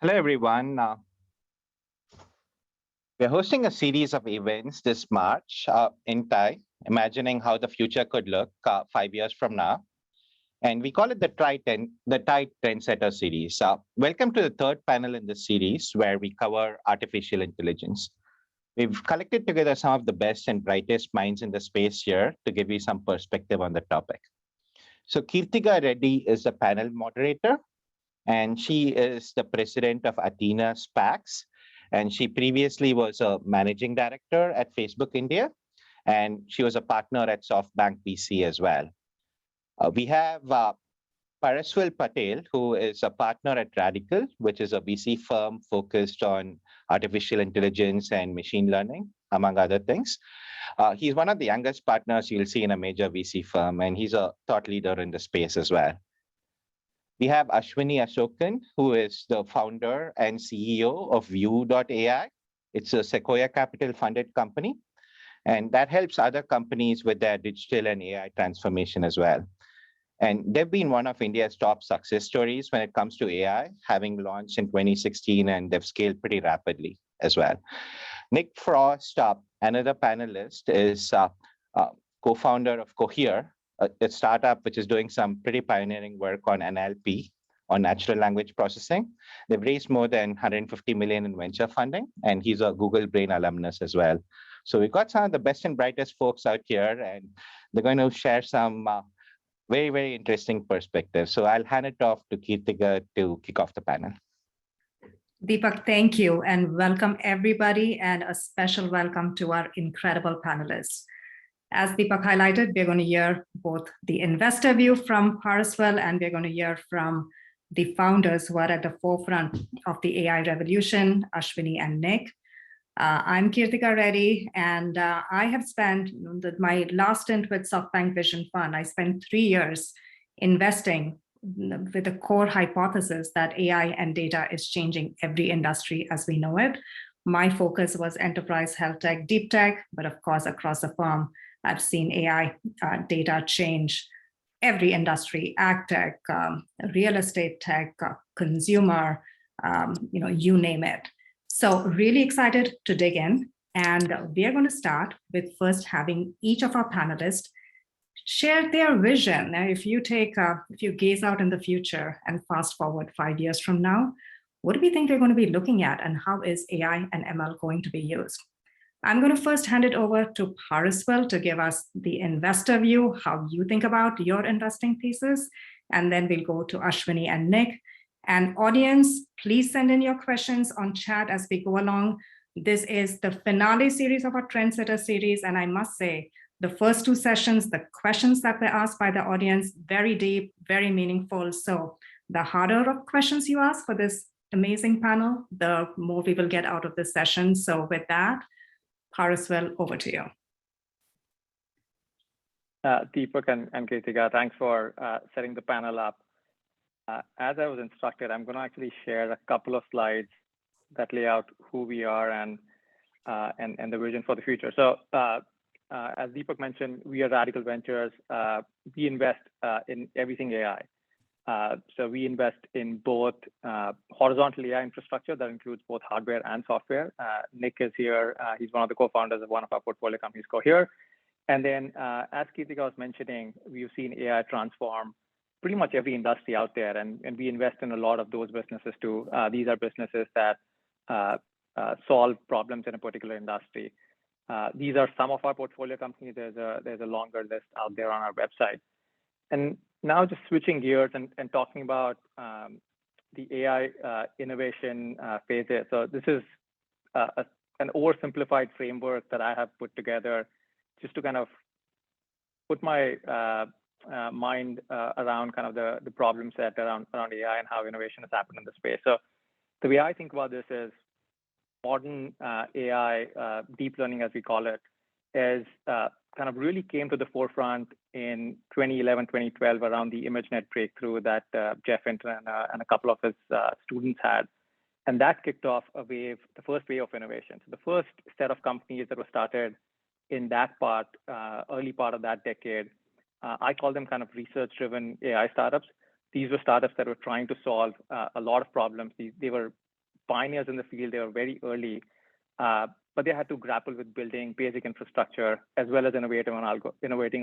Hello, everyone. We're hosting a series of events this March in TiE, imagining how the future could look 5 years from now. And we call it the TiE Trendsetter series. Welcome to the third panel in this series where we cover artificial intelligence. We've collected together some of the best and brightest minds in the space here to give you some perspective on the topic. So Kirtika Reddy is the panel moderator, and she is the president of Athena SPACs. And she previously was a managing director at Facebook India, and she was a partner at SoftBank VC as well. We have Paraswal Patel, who is a partner at Radical, which is a VC firm focused on artificial intelligence and machine learning, among other things. He's one of the youngest partners you'll see in a major VC firm, and he's a thought leader in the space as well. We have Ashwini Ashokan, who is the founder and CEO of View.ai. It's a Sequoia Capital funded company, and that helps other companies with their digital and AI transformation as well. And they've been one of India's top success stories when it comes to AI, having launched in 2016, and they've scaled pretty rapidly as well. Nick Frost, another panelist, is co-founder of Cohere, a startup which is doing some pretty pioneering work on NLP, on natural language processing. They've raised more than 150 million in venture funding, and he's a Google Brain alumnus as well. So we've got some of the best and brightest folks out here, and they're going to share some very, very interesting perspectives. So I'll hand it off to Kirtika to kick off the panel. Deepak, thank you, and welcome everybody, and a special welcome to our incredible panelists. As Deepak highlighted, we're going to hear both the investor view from Paraswal, and we're going to hear from the founders who are at the forefront of the AI revolution, Ashwini and Nick. I'm Kirtika Reddy, and I have spent my last stint with SoftBank Vision Fund. I spent 3 years investing with the core hypothesis that AI and data is changing every industry as we know it. My focus was enterprise health tech, deep tech, but of course, across the firm, I've seen AI data change every industry, ag tech, real estate tech, consumer, you name it. So really excited to dig in. And we are going to start with first having each of our panelists share their vision. Now, if you gaze out in the future and fast forward 5 years from now, what do we think we're going to be looking at, and how is AI and ML going to be used? I'm going to first hand it over to Paraswal to give us the investor view, how you think about your investing thesis, and then we'll go to Ashwini and Nick. And audience, please send in your questions on chat as we go along. This is the finale series of our Trendsetter series, and I must say, the first 2 sessions, the questions that were asked by the audience, very deep, very meaningful. So the harder of questions you ask for this amazing panel, the more we will get out of this session. So with that, Paraswal, over to you. Deepak and Kritika, thanks for setting the panel up. As I was instructed, I'm going to actually share a couple of slides that lay out who we are and the vision for the future. So as Deepak mentioned, we are Radical Ventures. We invest in everything AI. So we invest in both horizontal AI infrastructure that includes both hardware and software. Nick is here. He's one of the co-founders of one of our portfolio companies, Cohere. And then as Kirtika was mentioning, we've seen AI transform pretty much every industry out there. And we invest in a lot of those businesses too. These are businesses that solve problems in a particular industry. These are some of our portfolio companies. There's a longer list out there on our website. And now just switching gears and talking about the AI innovation phases. So this is an oversimplified framework that I have put together just to kind of put my mind around kind of the problem set around AI and how innovation has happened in the space. So the way I think about this is modern AI, deep learning as we call it, is kind of really came to the forefront in 2011, 2012 around the ImageNet breakthrough that Jeff Hinton and a couple of his students had. And that kicked off the first wave of innovation. So the first set of companies that were started in that early part of that decade, I call them kind of research-driven AI startups. These were startups that were trying to solve a lot of problems. They were pioneers in the field. They were very early, but they had to grapple with building basic infrastructure as well as innovating on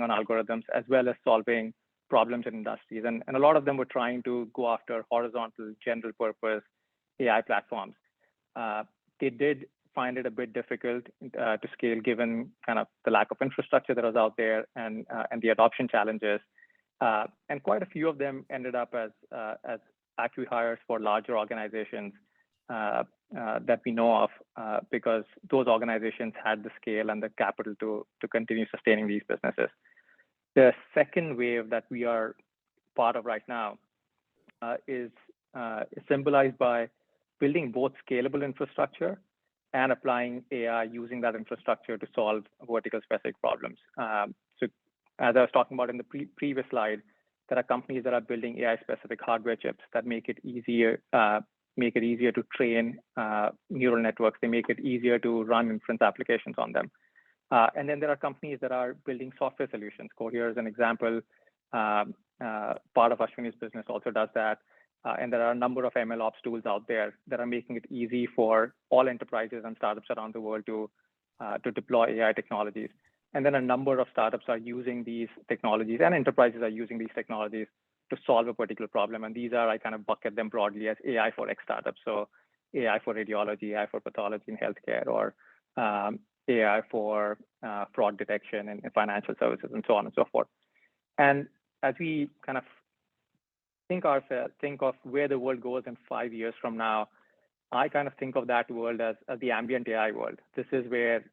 algorithms, as well as solving problems in industries. And a lot of them were trying to go after horizontal, general purpose AI platforms. They did find it a bit difficult to scale given kind of the lack of infrastructure that was out there and the adoption challenges. And quite a few of them ended up as acqui-hires for larger organizations that we know of because those organizations had the scale and the capital to continue sustaining these businesses. The second wave that we are part of right now is symbolized by building both scalable infrastructure and applying AI using that infrastructure to solve vertical specific problems. So as I was talking about in the previous slide, there are companies that are building AI specific hardware chips that make it easier to train neural networks. They make it easier to run inference applications on them. And then there are companies that are building software solutions. Cohere is an example. Part of Ashwini's business also does that. And there are a number of MLOps tools out there that are making it easy for all enterprises and startups around the world to deploy AI technologies. And then a number of startups are using these technologies and enterprises are using these technologies to solve a particular problem. And these are, I kind of bucket them broadly as AI for X startups. So AI for radiology, AI for pathology in healthcare, or AI for fraud detection in financial services, and so on and so forth. And as we kind of think of where the world goes in 5 years from now, I kind of think of that world as the ambient AI world. This is where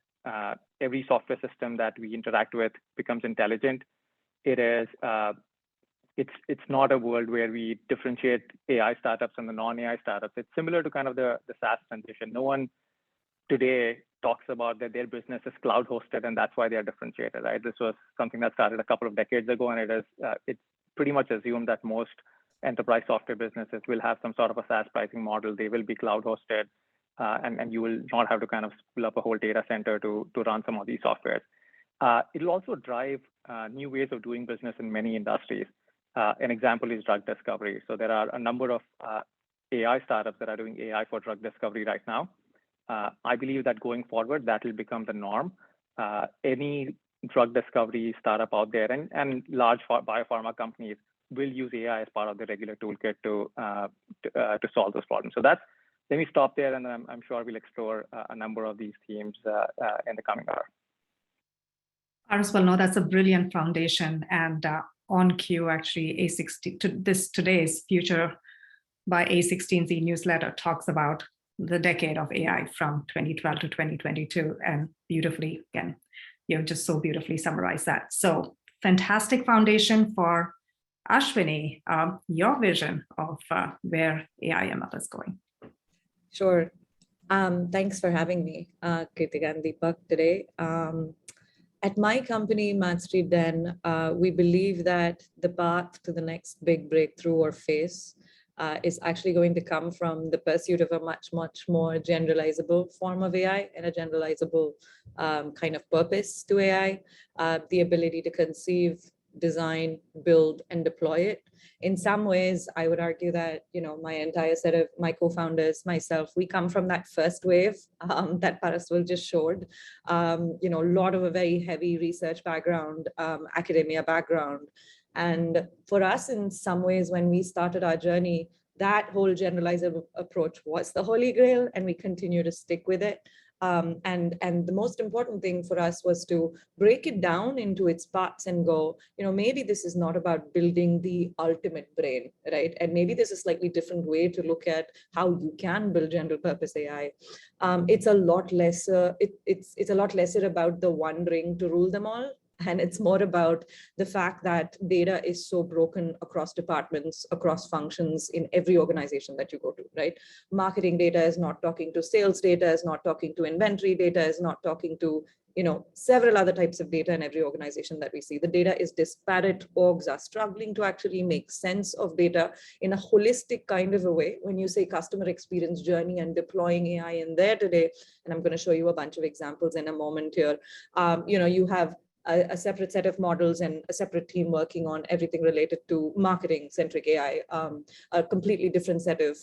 every software system that we interact with becomes intelligent. It's not a world where we differentiate AI startups and the non-AI startups. It's similar to kind of the SaaS transition. No one today talks about that their business is cloud hosted and that's why they are differentiated, right? This was something that started a couple of decades ago, and it's pretty much assumed that most enterprise software businesses will have some sort of a SaaS pricing model. They will be cloud hosted, and you will not have to kind of pull up a whole data center to run some of these softwares. It'll also drive new ways of doing business in many industries. An example is drug discovery. So there are a number of AI startups that are doing AI for drug discovery right now. I believe that going forward, that will become the norm. Any drug discovery startup out there and large biopharma companies will use AI as part of the regular toolkit to solve those problems. So let me stop there, and I'm sure we'll explore a number of these themes in the coming hour. Aris, well, no, that's a brilliant foundation, and on cue, actually, today's Future by A16Z newsletter talks about the decade of AI from 2012 to 2022, and beautifully, again, just so beautifully summarized that. So fantastic foundation for Ashwini, your vision of where AI ML is going. Sure. Thanks for having me, Kritika and Deepak, today. At my company, Math Street Den, we believe that the path to the next big breakthrough or phase is actually going to come from the pursuit of a much, much more generalizable form of AI and a generalizable kind of purpose to AI, the ability to conceive, design, build, and deploy it. In some ways, I would argue that, my entire set of my co-founders, myself, we come from that first wave that Paraswal just showed. A lot of a very heavy research background, academia background. And for us, in some ways, when we started our journey, that whole generalizable approach was the holy grail, and we continue to stick with it. And the most important thing for us was to break it down into its parts and go, maybe this is not about building the ultimate brain, right? And maybe there's a slightly different way to look at how you can build general purpose AI. It's a lot lesser. It's a lot lesser about the one ring to rule them all. And it's more about the fact that data is so broken across departments, across functions in every organization that you go to, right? Marketing data is not talking to sales data, is not talking to inventory data, is not talking to, several other types of data in every organization that we see. The data is disparate. Orgs are struggling to actually make sense of data in a holistic kind of a way. When you say customer experience journey and deploying AI in there today, and I'm going to show you a bunch of examples in a moment here, you have a separate set of models and a separate team working on everything related to marketing-centric AI, a completely different set of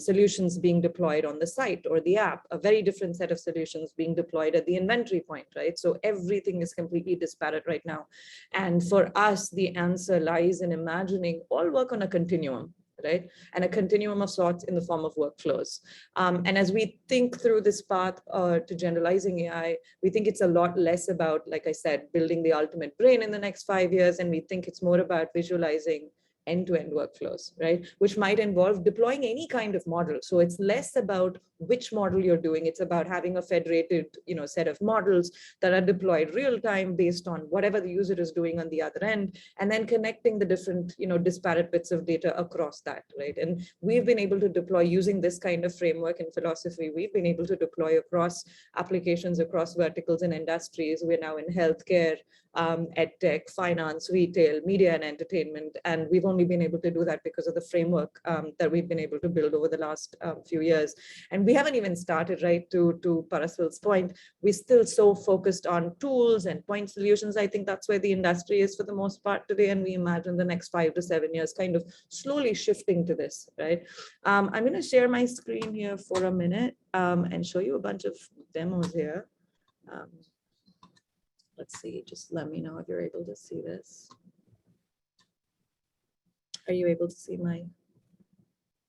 solutions being deployed on the site or the app, a very different set of solutions being deployed at the inventory point, right? So everything is completely disparate right now. And for us, the answer lies in imagining all work on a continuum, right? And a continuum of sorts in the form of workflows. And as we think through this path to generalizing AI, we think it's a lot less about, like I said, building the ultimate brain in the next 5 years. And we think it's more about visualizing end-to-end workflows, right? Which might involve deploying any kind of model. So it's less about which model you're doing. It's about having a federated, set of models that are deployed real time based on whatever the user is doing on the other end, and then connecting the different, disparate bits of data across that, right? And we've been able to deploy using this kind of framework and philosophy. We've been able to deploy across applications, across verticals and industries. We're now in healthcare, edtech, finance, retail, media and entertainment. And we've only been able to do that because of the framework that we've been able to build over the last few years. And we haven't even started, right, to Paraswil's point, we're still so focused on tools and point solutions. I think that's where the industry is for the most part today. And we imagine the next 5 to 7 years kind of slowly shifting to this, right? I'm going to share my screen here for a minute and show you a bunch of demos here. Let's see, just let me know if you're able to see this. Are you able to see my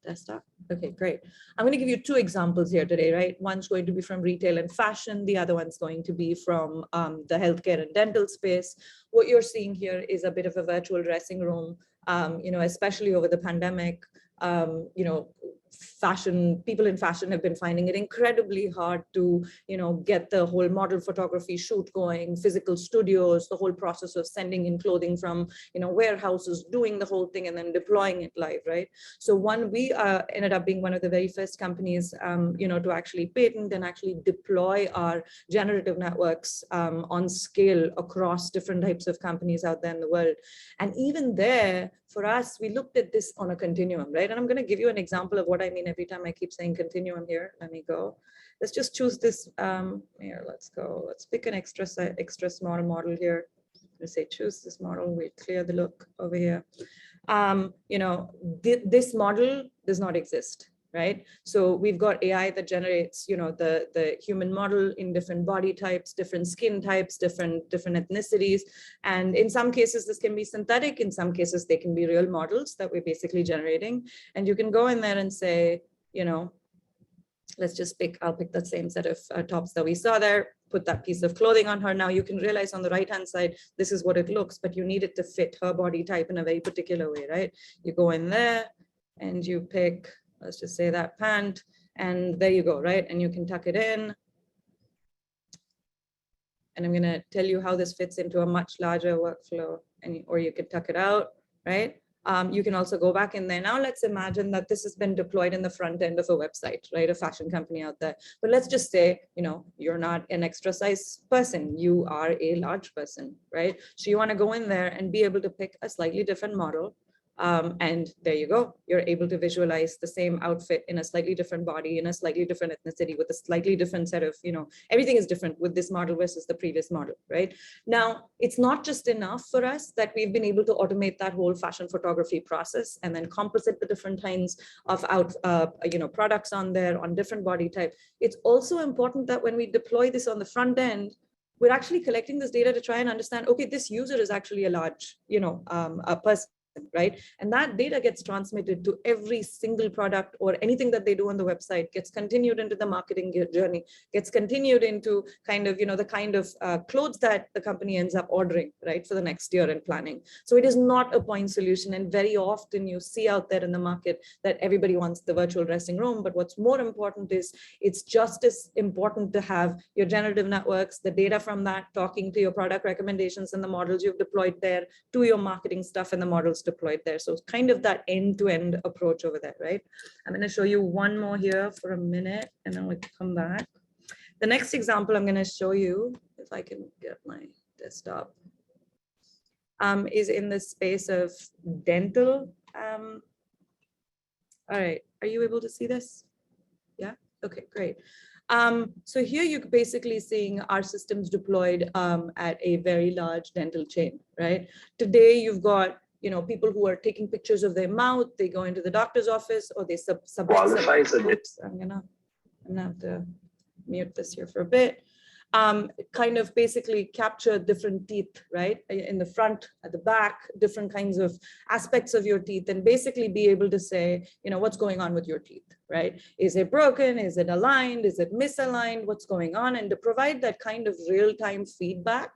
desktop? Okay, great. I'm going to give you 2 examples here today, right? One's going to be from retail and fashion. The other one's going to be from the healthcare and dental space. What you're seeing here is a bit of a virtual dressing room, especially over the pandemic. People in fashion have been finding it incredibly hard to, get the whole model photography shoot going, physical studios, the whole process of sending in clothing from, warehouses, doing the whole thing and then deploying it live, right? So we ended up being one of the very first companies, to actually patent and actually deploy our generative networks on scale across different types of companies out there in the world. And even there, for us, we looked at this on a continuum, right? And I'm going to give you an example of what I mean every time I keep saying continuum here. Let me go. Let's just choose this. Here, let's go. Let's pick an extra small model here. Let's say choose this model. We clear the look over here. This model does not exist, right? So we've got AI that generates, the human model in different body types, different skin types, different ethnicities. And in some cases, this can be synthetic. In some cases, they can be real models that we're basically generating. And you can go in there and say, let's just I'll pick that same set of tops that we saw there, put that piece of clothing on her. Now you can realize on the right-hand side, this is what it looks, but you need it to fit her body type in a very particular way, right? You go in there and you pick, let's just say that pant, and there you go, right? And you can tuck it in. And I'm gonna tell you how this fits into a much larger workflow, or you could tuck it out, right? You can also go back in there. Now let's imagine that this has been deployed in the front end of a website, right? A fashion company out there. But let's just say, you're not an extra size person, you are a large person, right? So you wanna go in there and be able to pick a slightly different model. And there you go. You're able to visualize the same outfit in a slightly different body, in a slightly different ethnicity, with a slightly different set of, everything is different with this model versus the previous model, right? Now, it's not just enough for us that we've been able to automate that whole fashion photography process and then composite the different kinds of products on there on different body type. It's also important that when we deploy this on the front end, we're actually collecting this data to try and understand, okay, this user is actually a large, a person, right? And that data gets transmitted to every single product or anything that they do on the website, gets continued into the marketing journey, gets continued into kind of, the kind of clothes that the company ends up ordering, right, for the next year and planning. So it is not a point solution. And very often you see out there in the market that everybody wants the virtual dressing room. But what's more important is it's just as important to have your generative networks, the data from that talking to your product recommendations and the models you've deployed there, to your marketing stuff and the models deployed there. So it's kind of that end-to-end approach over there, right? I'm going to show you one more here for a minute and then we'll come back. The next example I'm going to show you, if I can get my desktop, is in the space of dental. All right, are you able to see this? Yeah, okay, great. So here you're basically seeing our systems deployed at a very large dental chain, right? Today you've got people who are taking pictures of their mouth, they go into the doctor's office, or they oops, I'm gonna have to mute this here for a bit. Kind of basically capture different teeth, right? In the front, at the back, different kinds of aspects of your teeth, and basically be able to say, what's going on with your teeth, right? Is it broken? Is it aligned? Is it misaligned? What's going on? And to provide that kind of real-time feedback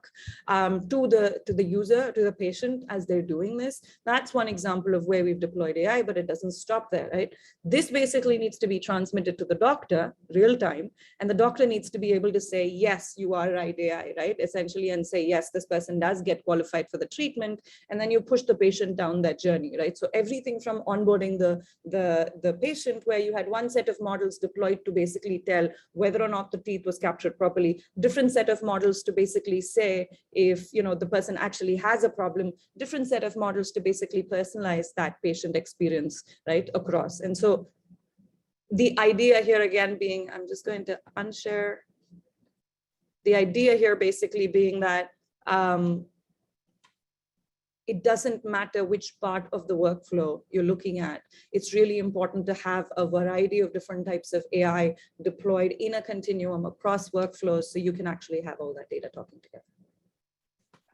to the user, to the patient as they're doing this. That's one example of where we've deployed AI, but it doesn't stop there, right? This basically needs to be transmitted to the doctor real-time, and the doctor needs to be able to say, yes, you are right, AI, right? Essentially, and say, yes, this person does get qualified for the treatment, and then you push the patient down that journey, right? So everything from onboarding the patient, where you had one set of models deployed to basically tell whether or not the teeth was captured properly, different set of models to basically say if the person actually has a problem, different set of models to basically personalize that patient experience, right, across. And so the idea here again being, I'm just going to unshare. The idea here basically being that it doesn't matter which part of the workflow you're looking at. It's really important to have a variety of different types of AI deployed in a continuum across workflows, so you can actually have all that data talking together.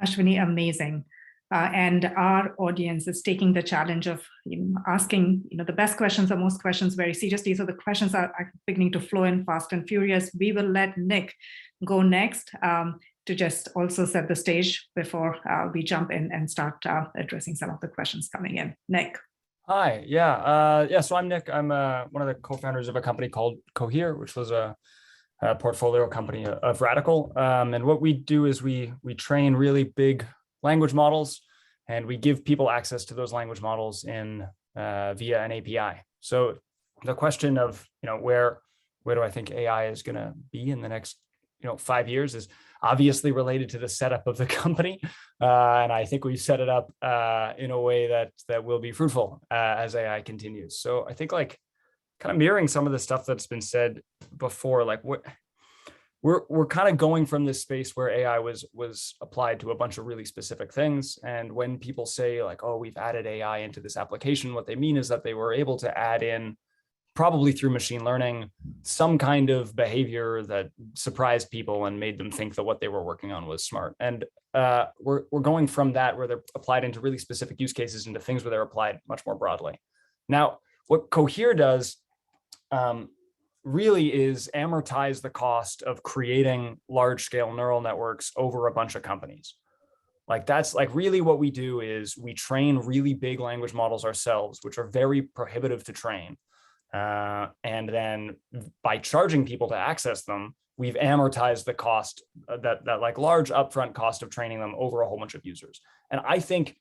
Ashwini, amazing. And our audience is taking the challenge of asking the best questions or most questions very seriously. So the questions are beginning to flow in fast and furious. We will let Nick go next to just also set the stage before we jump in and start addressing some of the questions coming in. Nick. Hi, yeah. So I'm Nick. I'm one of the co-founders of a company called Cohere, which was a portfolio company of Radical. And what we do is we train really big language models, and we give people access to those language models in via an API. So the question of where do I think AI is going to be in the next 5 years is obviously related to the setup of the company, and I think we set it up in a way that will be fruitful as AI continues. So I think kind of mirroring some of the stuff that's been said before, we're kind of going from this space where AI was applied to a bunch of really specific things. And when people say oh, we've added AI into this application, what they mean is that they were able to add in, probably through machine learning, some kind of behavior that surprised people and made them think that what they were working on was smart. And we're going from that, where they're applied into really specific use cases, into things where they're applied much more broadly. Now, what Cohere does really is amortize the cost of creating large-scale neural networks over a bunch of companies. That's really what we do is we train really big language models ourselves, which are very prohibitive to train. And then by charging people to access them, we've amortized the cost, that large upfront cost of training them over a whole bunch of users. And I think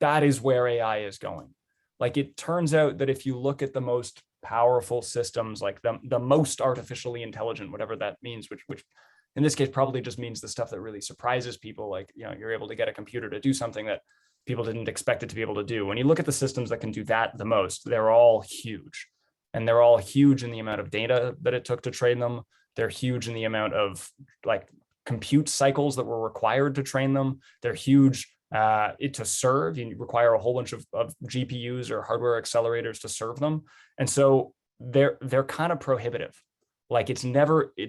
that is where AI is going. It turns out that if you look at the most powerful systems, the most artificially intelligent, whatever that means, which in this case probably just means the stuff that really surprises people, you're able to get a computer to do something that people didn't expect it to be able to do. When you look at the systems that can do that the most, they're all huge. And they're all huge in the amount of data that it took to train them. They're huge in the amount of compute cycles that were required to train them. They're huge to serve. You require a whole bunch of GPUs or hardware accelerators to serve them. And so they're kind of prohibitive. It's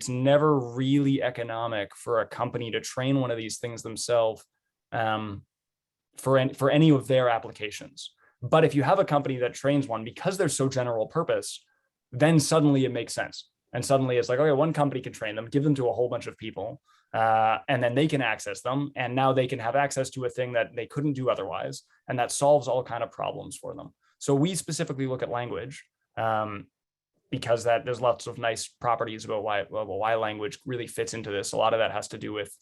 never really economic for a company to train one of these things themselves for any of their applications. But if you have a company that trains one, because they're so general purpose, then suddenly it makes sense. And suddenly it's okay, one company can train them, give them to a whole bunch of people, and then they can access them. And now they can have access to a thing that they couldn't do otherwise. And that solves all kind of problems for them. So we specifically look at language because there's lots of nice properties about why language really fits into this. A lot of that has to do with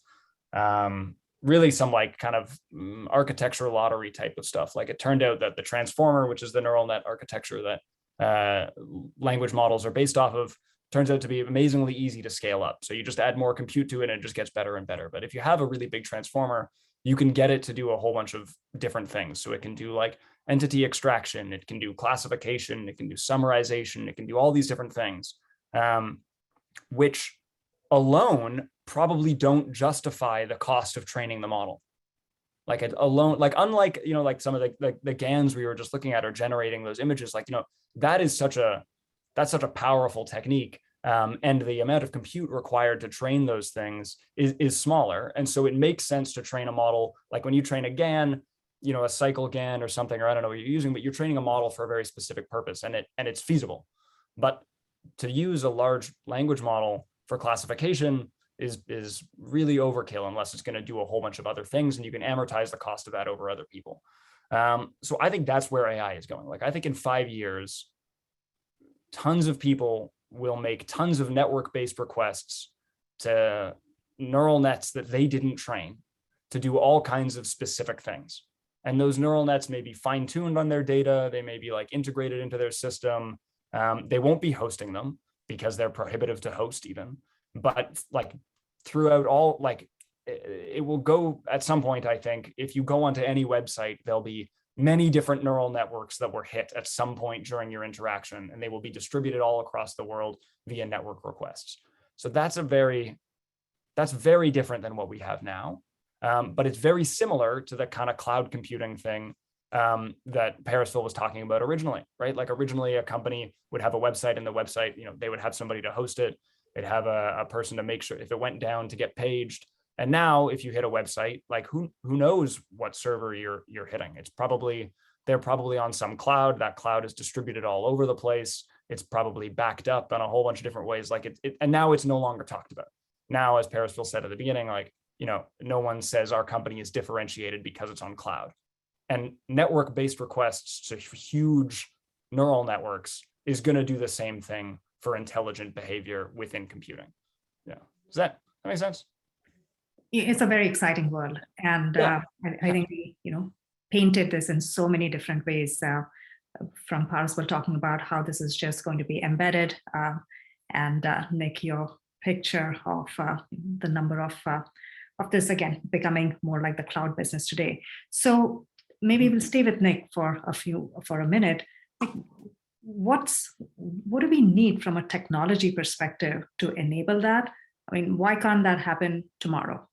really some kind of architecture lottery type of stuff. It turned out that the transformer, which is the neural net architecture that language models are based off of, turns out to be amazingly easy to scale up. So you just add more compute to it and it just gets better and better. But if you have a really big transformer, you can get it to do a whole bunch of different things. So it can do entity extraction, it can do classification, it can do summarization, it can do all these different things. which alone probably don't justify the cost of training the model. Like it alone, like unlike, like some of the GANs we were just looking at are generating those images, like, that's such a powerful technique. And the amount of compute required to train those things is smaller. And so it makes sense to train a model, like when you train a GAN, a cycle GAN or something, or I don't know what you're using, but you're training a model for a very specific purpose, and it's feasible. But to use a large language model for classification is really overkill unless it's going to do a whole bunch of other things, and you can amortize the cost of that over other people. So I think that's where AI is going. Like, I think in 5 years, tons of people will make tons of network-based requests to neural nets that they didn't train to do all kinds of specific things. And those neural nets may be fine-tuned on their data. They may be like integrated into their system. They won't be hosting them because they're prohibitive to host even. But like throughout all, like it will go at some point, I think, if you go onto any website, there'll be many different neural networks that were hit at some point during your interaction, and they will be distributed all across the world via network requests. So that's very different than what we have now. But it's very similar to the kind of cloud computing thing that Parisville was talking about originally, right? Like originally a company would have a website, and the website, they would have somebody to host it. They'd have a person to make sure if it went down to get paged. And now if you hit a website, like who knows what server you're hitting? They're probably on some cloud. That cloud is distributed all over the place. It's probably backed up in a whole bunch of different ways. Like and now it's no longer talked about. Now, as Parisville said at the beginning, like, no one says our company is differentiated because it's on cloud. And network-based requests to huge neural networks is going to do the same thing for intelligent behavior within computing. Yeah. Does that make sense? It's a very exciting world. And Yeah. I think we, painted this in so many different ways, from Parisville talking about how this is just going to be embedded, and Nick, your picture of the number of this, again, becoming more like the cloud business today. So maybe we'll stay with Nick for a minute. What do we need from a technology perspective to enable that? I mean, why can't that happen tomorrow?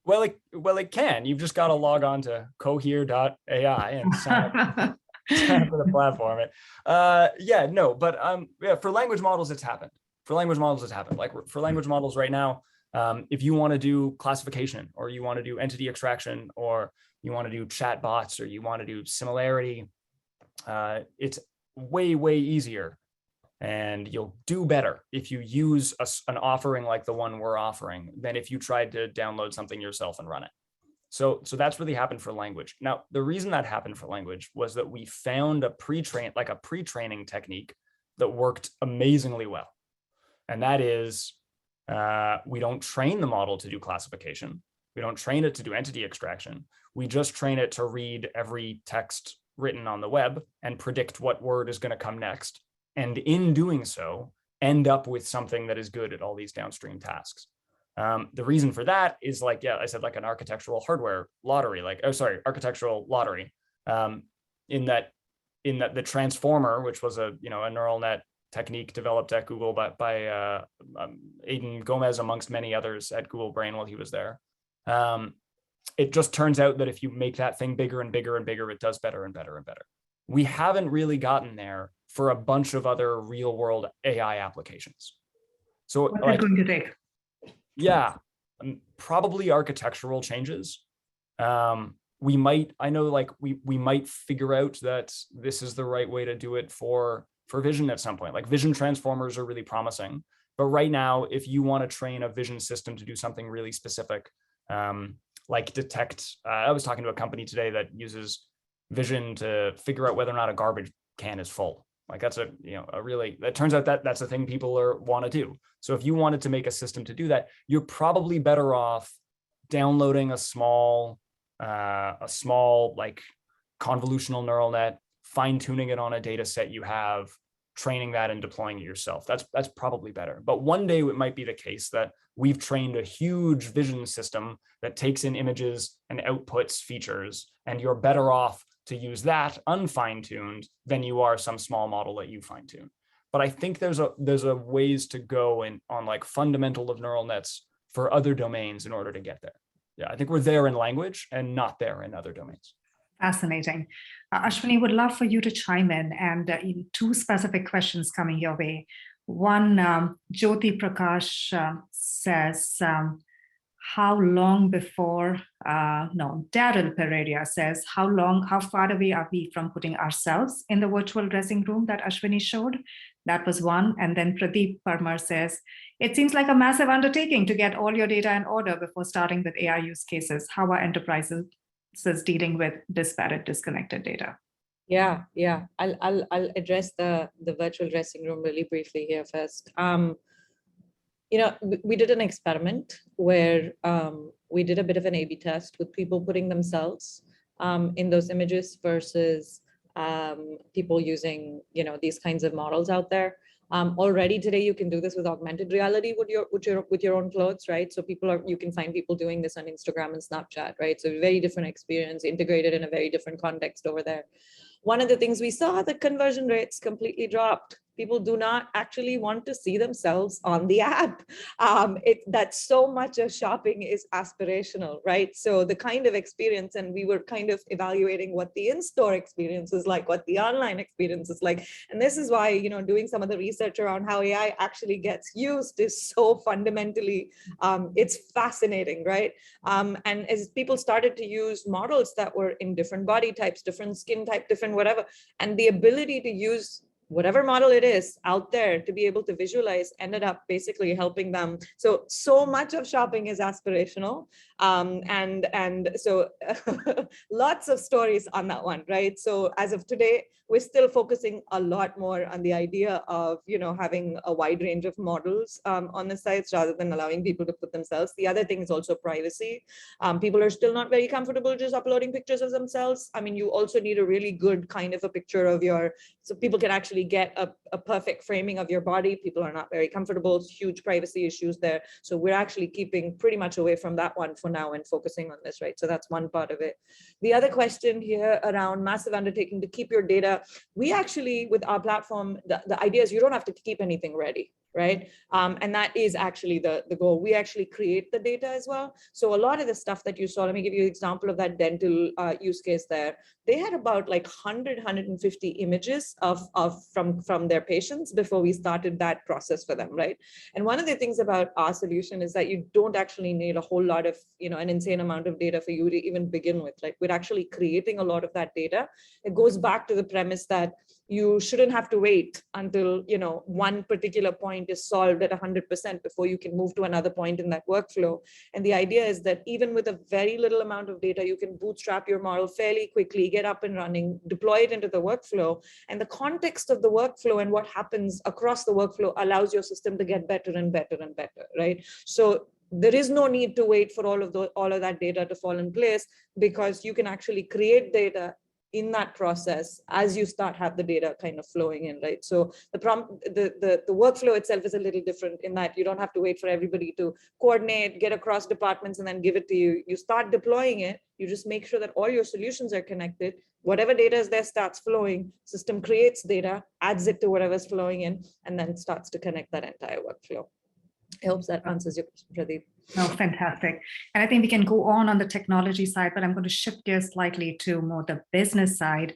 Well, it can. You've just got to log on to cohere.ai and sign up for the platform. For language models, it's happened. Like for language models right now, if you want to do classification, or you want to do entity extraction, or you want to do chat bots, or you want to do similarity, it's way, way easier. And you'll do better if you use an offering like the one we're offering than if you tried to download something yourself and run it. So that's really happened for language. Now, the reason that happened for language was that we found a pre-training technique that worked amazingly well. And that is, we don't train the model to do classification. We don't train it to do entity extraction. We just train it to read every text written on the web and predict what word is going to come next. And in doing so, end up with something that is good at all these downstream tasks. The reason for that is I said, like an architectural lottery. In that the transformer, which was a neural net technique developed at Google by Aidan Gomez, amongst many others at Google Brain while he was there. It just turns out that if you make that thing bigger and bigger and bigger, it does better and better and better. We haven't really gotten there for a bunch of other real world AI applications. So what's it going to take? Yeah, probably architectural changes. We might figure out that this is the right way to do it for vision at some point. Like vision transformers are really promising, but right now, if you want to train a vision system to do something really specific, like detect, I was talking to a company today that uses vision to figure out whether or not a garbage can is full. Like that's it turns out that that's a thing people want to do. So if you wanted to make a system to do that, you're probably better off downloading a small like convolutional neural net, fine tuning it on a data set you have, training that and deploying it yourself. That's probably better. But one day it might be the case that we've trained a huge vision system that takes in images and outputs features, and you're better off to use that unfine-tuned than you are some small model that you fine-tune. but I think there's a ways to go on like fundamental of neural nets for other domains in order to get there. Yeah, I think we're there in language and not there in other domains. Fascinating. Ashwini, would love for you to chime in, and two specific questions coming your way. One, Jyoti Prakash says, how long before, Daryl Pereira says, how far away are we from putting ourselves in the virtual dressing room that Ashwini showed? That was one. And then Pradeep Parmar says, it seems like a massive undertaking to get all your data in order before starting with AI use cases. How are enterprises dealing with disparate, disconnected data? Yeah. I'll address the virtual dressing room really briefly here first. We did an experiment where we did a bit of an A/B test with people putting themselves in those images versus people using, these kinds of models out there. Already today, you can do this with augmented reality with your own clothes, right? So you can find people doing this on Instagram and Snapchat, right? So very different experience, integrated in a very different context over there. One of the things we saw, the conversion rates completely dropped. People do not actually want to see themselves on the app. That so much of shopping is aspirational, right? So the kind of experience, and we were kind of evaluating what the in-store experience is like, what the online experience is like. And this is why, doing some of the research around how AI actually gets used is so fundamentally, it's fascinating, right? And as people started to use models that were in different body types, different skin type, different whatever, and the ability to use whatever model it is out there to be able to visualize ended up basically helping them. So much of shopping is aspirational. And so lots of stories on that one, right? So as of today, we're still focusing a lot more on the idea of, having a wide range of models on the sites rather than allowing people to put themselves. The other thing is also privacy. People are still not very comfortable just uploading pictures of themselves. I mean, you also need a really good kind of a picture of so people can actually get a perfect framing of your body. People are not very comfortable, huge privacy issues there. So we're actually keeping pretty much away from that one for now and focusing on this, right? So that's one part of it. The other question here around massive undertaking to keep your data, we actually, with our platform, the idea is you don't have to keep anything ready, right? And that is actually the goal. We actually create the data as well. So a lot of the stuff that you saw, let me give you an example of that dental use case there. They had about like 150 images from their patients before we started that process for them, right? And one of the things about our solution is that you don't actually need a whole lot of, an insane amount of data for you to even begin with. Like, we're actually creating a lot of that data. It goes back to the premise that you shouldn't have to wait until, one particular point is solved at 100% before you can move to another point in that workflow. And the idea is that even with a very little amount of data, you can bootstrap your model fairly quickly, get up and running, deploy it into the workflow. And the context of the workflow and what happens across the workflow allows your system to get better and better and better, right? So there is no need to wait for all of that data to fall in place, because you can actually create data in that process as you have the data kind of flowing in, right? So the workflow itself is a little different in that you don't have to wait for everybody to coordinate, get across departments and then give it to you. You start deploying it, you just make sure that all your solutions are connected. Whatever data is there starts flowing, system creates data, adds it to whatever's flowing in, and then starts to connect that entire workflow. I hope that answers your question, Pradeep. No, fantastic. And I think we can go on the technology side, but I'm going to shift gears slightly to more the business side.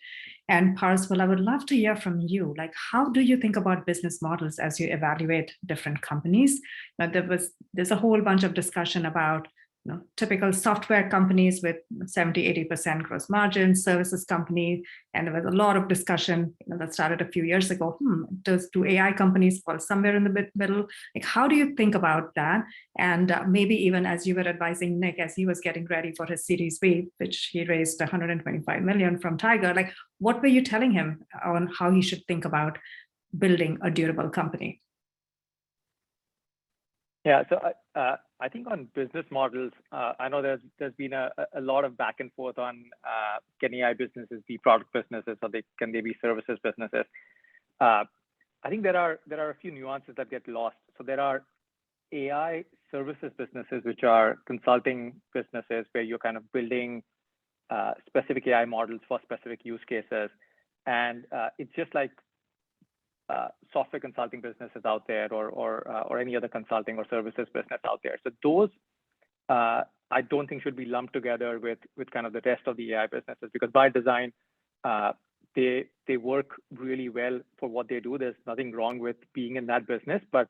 And Parswal, I would love to hear from you. Like, how do you think about business models as you evaluate different companies? Now, there's a whole bunch of discussion about typical software companies with 70-80% gross margin, services company, and there was a lot of discussion that started a few years ago. Do AI companies fall somewhere in the middle? Like, how do you think about that? And maybe even as you were advising Nick, as he was getting ready for his Series B, which he raised 125 million from Tiger, like, what were you telling him on how he should think about building a durable company? Yeah, so I think on business models, I know there's been a lot of back and forth on can AI businesses be product businesses, or can they be services businesses? I think there are a few nuances that get lost. So there are AI services businesses, which are consulting businesses where you're kind of building specific AI models for specific use cases, and it's just like software consulting businesses out there, or any other consulting or services business out there. So those I don't think should be lumped together with kind of the rest of the AI businesses, because by design, they work really well for what they do. There's nothing wrong with being in that business, but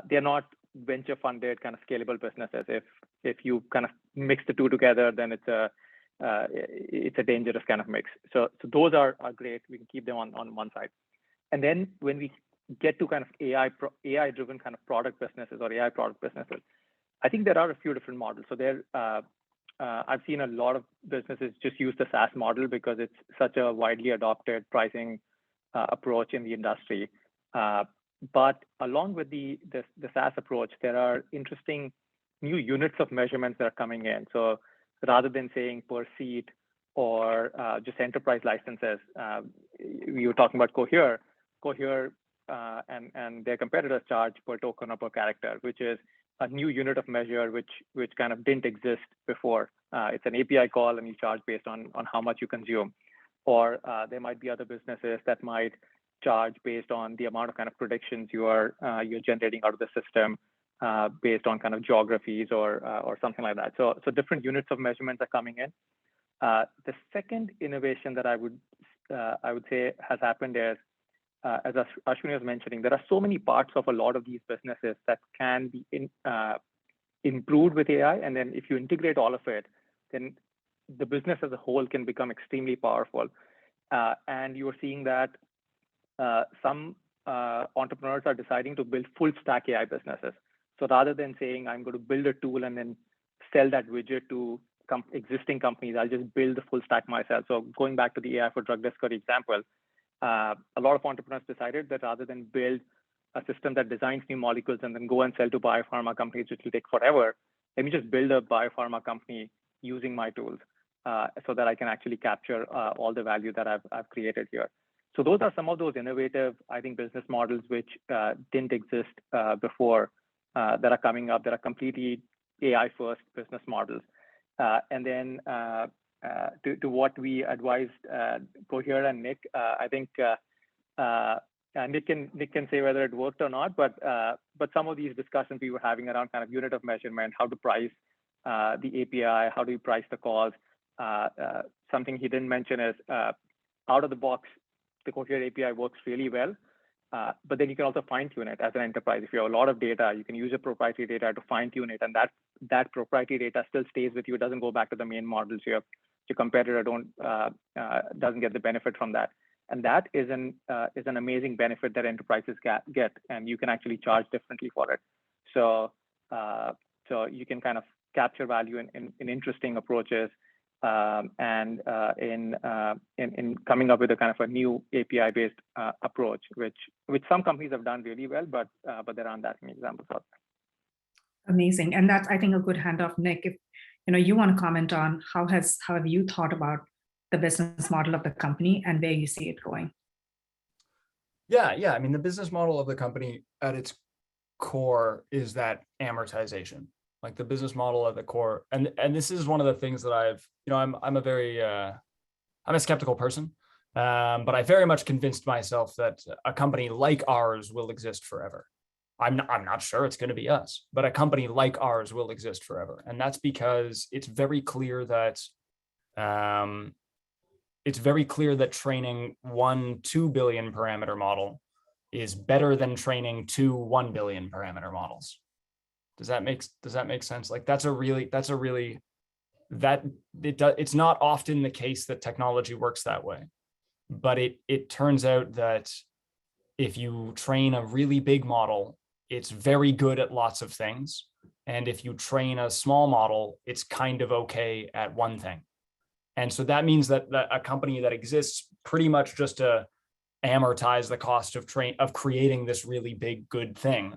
they're not venture funded kind of scalable businesses. If you kind of mix the two together, then it's a dangerous kind of mix. So those are great. We can keep them on one side. And then when we get to kind of AI driven kind of product businesses or AI product businesses, I think there are a few different models. So I've seen a lot of businesses just use the SaaS model because it's such a widely adopted pricing approach in the industry. But along with the SaaS approach, there are interesting new units of measurements that are coming in. So rather than saying per seat or just enterprise licenses, we were talking about Cohere and their competitors charge per token or per character, which is a new unit of measure which kind of didn't exist before. It's an API call and you charge based on how much you consume. Or there might be other businesses that might charge based on the amount of kind of predictions you're generating out of the system based on kind of geographies or something like that. So different units of measurements are coming in. The second innovation that I would say has happened is, as Ashwini was mentioning, there are so many parts of a lot of these businesses that can be improved with AI. And then if you integrate all of it, then the business as a whole can become extremely powerful. And you're seeing that some entrepreneurs are deciding to build full stack AI businesses. So rather than saying, I'm going to build a tool and then sell that widget to existing companies, I'll just build the full stack myself. So going back to the AI for drug discovery example, a lot of entrepreneurs decided that rather than build a system that designs new molecules and then go and sell to biopharma companies, which will take forever, let me just build a biopharma company using my tools so that I can actually capture all the value that I've created here. So those are some of those innovative, I think, business models which didn't exist before that are coming up, that are completely AI first business models. And then to what we advised Cohere and Nick, I think Nick can say whether it worked or not, but some of these discussions we were having around kind of unit of measurement, how to price the API, how do you price the calls. Something he didn't mention is out of the box, the Cohere API works really well, but then you can also fine tune it as an enterprise. If you have a lot of data, you can use your proprietary data to fine tune it, and that proprietary data still stays with you. It doesn't go back to the main models. Your competitor doesn't get the benefit from that, and that is an amazing benefit that enterprises get, and you can actually charge differently for it. So you can kind of capture value in interesting approaches. And in coming up with a kind of a new API-based approach, which some companies have done really well, but there aren't that many examples out there. Amazing, and that's, I think, a good handoff, Nick. If you want to comment on how have you thought about the business model of the company and where you see it going? Yeah. I mean, the business model of the company at its core is that amortization. Like the business model at the core, and this is one of the things that I'm a skeptical person, but I very much convinced myself that a company like ours will exist forever. I'm not sure it's going to be us, but a company like ours will exist forever, and that's because it's very clear that training 2 billion parameter model is better than training 1 billion parameter models. Does that make sense? Like it's not often the case that technology works that way, but it turns out that if you train a really big model, it's very good at lots of things. And if you train a small model, it's kind of okay at one thing. And so that means that a company that exists pretty much just to amortize the cost of creating this really big, good thing,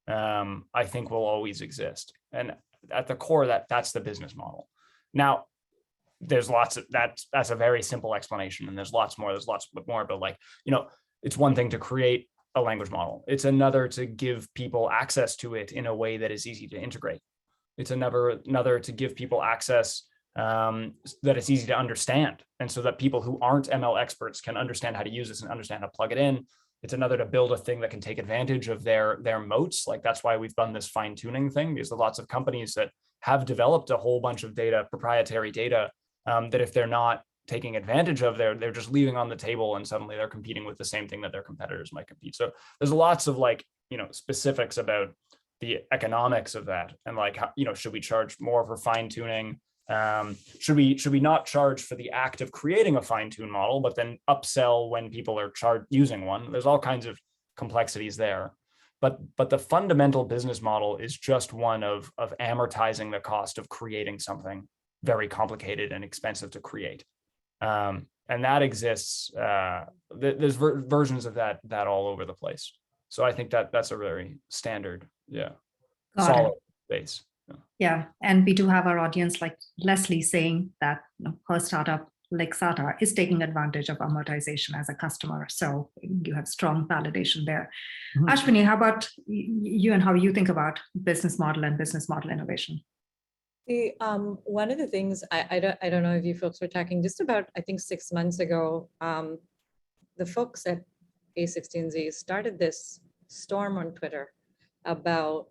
I think will always exist. And at the core, that's the business model. Now, there's lots of that's a very simple explanation, and there's lots more, but it's one thing to create a language model. It's another to give people access to it in a way that is easy to integrate. It's another to give people access that it's easy to understand. And so that people who aren't ML experts can understand how to use this and understand how to plug it in. It's another to build a thing that can take advantage of their moats. Like that's why we've done this fine tuning thing, because there are lots of companies that have developed a whole bunch of data, proprietary data, that if they're not taking advantage of, they're just leaving on the table, and suddenly they're competing with the same thing that their competitors might compete. So there's lots of like, specifics about the economics of that, and like, how, should we charge more for fine tuning? Should we not charge for the act of creating a fine-tuned model, but then upsell when people are using one? There's all kinds of complexities there, but the fundamental business model is just one of amortizing the cost of creating something very complicated and expensive to create, and that exists. There's versions of that all over the place. So I think that's a very standard, solid base. Yeah, and we do have our audience like Leslie saying that her startup, Lexata, is taking advantage of amortization as a customer. So you have strong validation there. Mm-hmm. Ashwini, how about you and how you think about business model and business model innovation? One of the things, I don't know if you folks were talking just about, I think 6 months ago, the folks at A16Z started this storm on Twitter about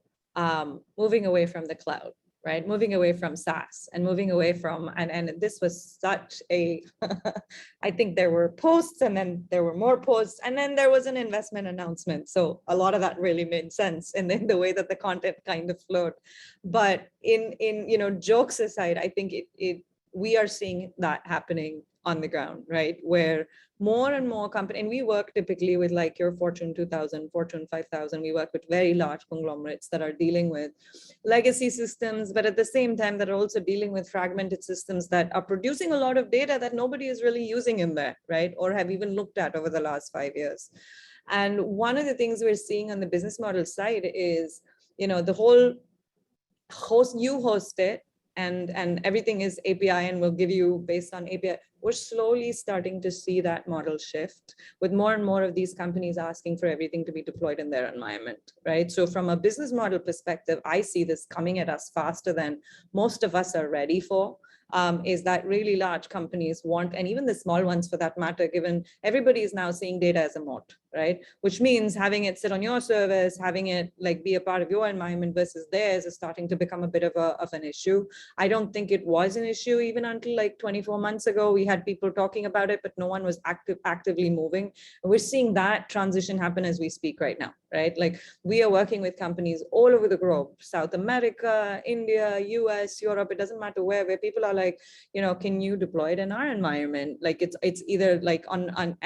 moving away from the cloud, right? Moving away from SaaS and moving away from, and this was such a, I think there were posts and then there were more posts and then there was an investment announcement. So a lot of that really made sense in the way that the content kind of flowed. But in jokes aside, I think we are seeing that happening on the ground, right? Where more and more companies, and we work typically with like your Fortune 2000, Fortune 5000, we work with very large conglomerates that are dealing with legacy systems, but at the same time that are also dealing with fragmented systems that are producing a lot of data that nobody is really using in there, right? Or have even looked at over the last 5 years. And one of the things we're seeing on the business model side is, the whole you host it, and everything is API and we'll give you based on API. We're slowly starting to see that model shift with more and more of these companies asking for everything to be deployed in their environment, right? So from a business model perspective, I see this coming at us faster than most of us are ready for. Is that really large companies want, and even the small ones for that matter, given everybody is now seeing data as a moat, right? Which means having it sit on your service, having it like be a part of your environment versus theirs is starting to become a bit of an issue. I don't think it was an issue even until like 24 months ago. We had people talking about it, but no one was actively moving. And we're seeing that transition happen as we speak right now, right? Like we are working with companies all over the globe, South America, India, US, Europe, it doesn't matter where people are like, can you deploy it in our environment? Like it's either like on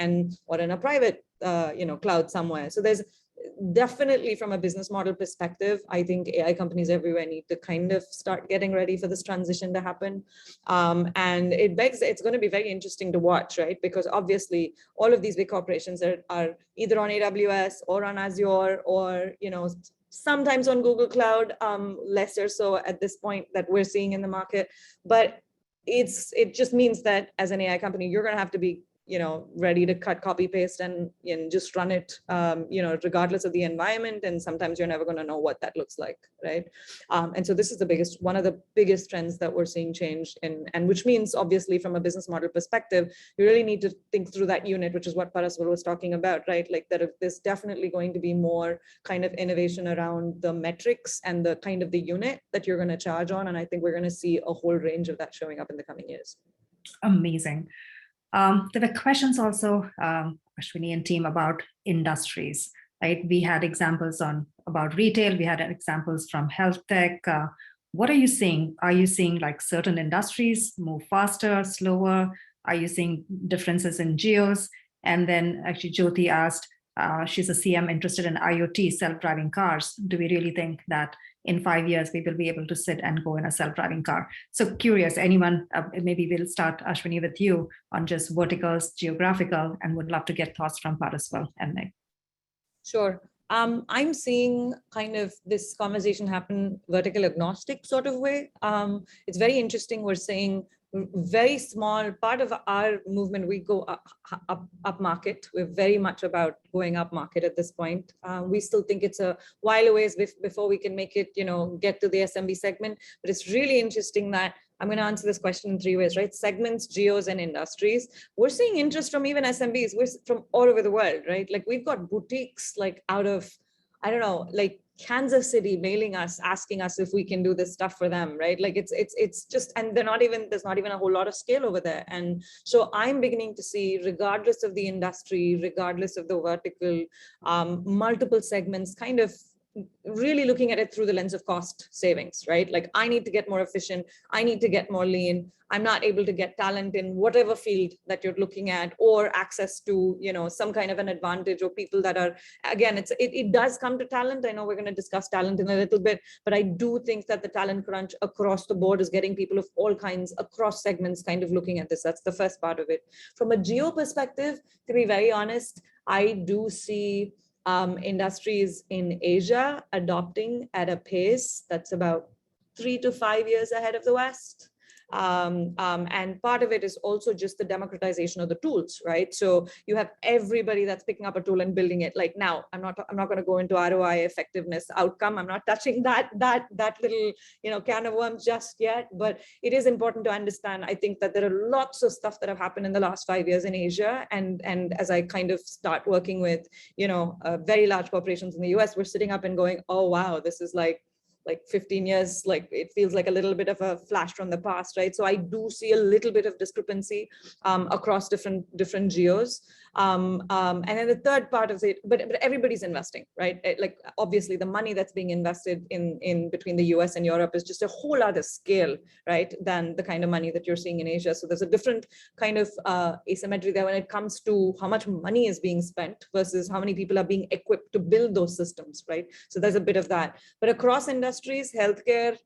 or in a private cloud somewhere. So there's definitely, from a business model perspective, I think AI companies everywhere need to kind of start getting ready for this transition to happen. And it's going to be very interesting to watch, right? Because obviously all of these big corporations are either on AWS or on Azure or, sometimes on Google Cloud, lesser so at this point that we're seeing in the market. But it just means that as an AI company, you're going to have to be ready to cut, copy, paste, and just run it, regardless of the environment. And sometimes you're never going to know what that looks like, right? And so this is one of the biggest trends that we're seeing change and which means obviously from a business model perspective, you really need to think through that unit, which is what Paraswal was talking about, right? Like that there's definitely going to be more kind of innovation around the metrics and the kind of the unit that you're going to charge on. And I think we're going to see a whole range of that showing up in the coming years. Amazing. There were questions also, Ashwini and team, about industries, right? We had examples about retail. We had examples from health tech. What are you seeing? Are you seeing like certain industries move faster, slower? Are you seeing differences in geos? And then actually Jyoti asked, she's a CM interested in IoT, self-driving cars. Do we really think that in 5 years, we will be able to sit and go in a self-driving car? So curious, anyone, maybe we'll start, Ashwini, with you on just verticals, geographical, and would love to get thoughts from Paraswal and Nick. Sure. I'm seeing kind of this conversation happen vertical agnostic sort of way. It's very interesting. We're seeing very small part of our movement. We go up market. We're very much about going up market at this point. We still think it's a while away before we can make it, get to the SMB segment. But it's really interesting that I'm going to answer this question in 3 ways, right? Segments, geos, and industries. We're seeing interest from even SMBs. We're from all over the world, right? Like we've got boutiques like out of, I don't know, like Kansas City mailing us, asking us if we can do this stuff for them, right? Like it's just, and there's not even a whole lot of scale over there. And so I'm beginning to see, regardless of the industry, regardless of the vertical, multiple segments kind of really looking at it through the lens of cost savings, right? Like I need to get more efficient. I need to get more lean. I'm not able to get talent in whatever field that you're looking at, or access to, you know, some kind of an advantage, or people that are, again, it does come to talent. I know we're going to discuss talent in a little bit, but I do think that the talent crunch across the board is getting people of all kinds across segments kind of looking at this. That's the first part of it. From a geo perspective, to be very honest, I do see industries in Asia adopting at a pace that's about 3 to 5 years ahead of the West. And part of it is also just the democratization of the tools, right? So you have everybody that's picking up a tool and building it. Like now, I'm not going to go into ROI, effectiveness, outcome. I'm not touching that little, you know, can of worms just yet. But it is important to understand, I think, that there are lots of stuff that have happened in the last 5 years in Asia. And as I kind of start working with, you know, very large corporations in the US, we're sitting up and going, oh, wow, this is like 15 years, like it feels like a little bit of a flash from the past, right? So I do see a little bit of discrepancy across different geos. And then the third part of it, but everybody's investing, right? Like obviously the money that's being invested in between the US and Europe is just a whole other scale, right, than the kind of money that you're seeing in Asia. So there's a different kind of asymmetry there when it comes to how much money is being spent versus how many people are being equipped to build those systems, right? So there's a bit of that. But across industries, healthcare,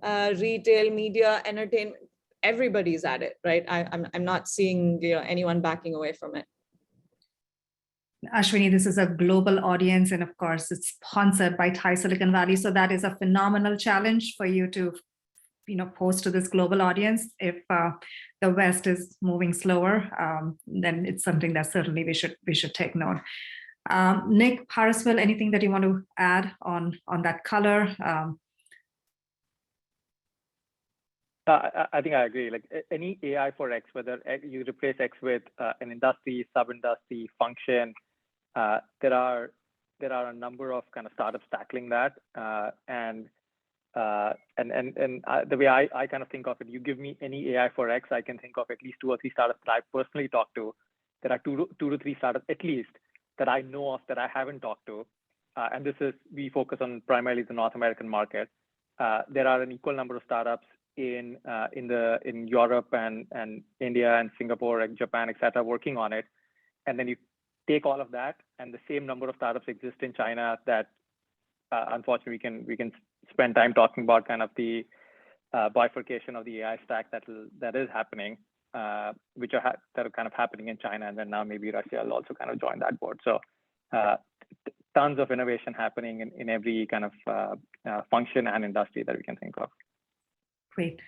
retail, media, entertainment, everybody's at it, right? I'm not seeing, you know, anyone backing away from it. Ashwini, this is a global audience, and of course, it's sponsored by TiE Silicon Valley. So that is a phenomenal challenge for you to, you know, pose to this global audience. If the West is moving slower, then it's something that certainly we should take note. Nick Parisville, anything that you want to add on that color? I think I agree. Like any AI for X, whether you replace X with an industry, sub-industry, function, there are a number of kind of startups tackling that. And the way I kind of think of it, you give me any AI for X, I can think of at least 2 or 3 startups that I personally talked to. There are two to three startups at least that I know of that I haven't talked to. And we focus on primarily the North American market. There are an equal number of startups in Europe and India and Singapore and Japan, et cetera, working on it. And then you take all of that, and the same number of startups exist in China that unfortunately we can spend time talking about kind of the bifurcation of the AI stack that is happening, that are kind of happening in China, and then now maybe Russia will also kind of join that board. So tons of innovation happening in every kind of function and industry that we can think of. Great.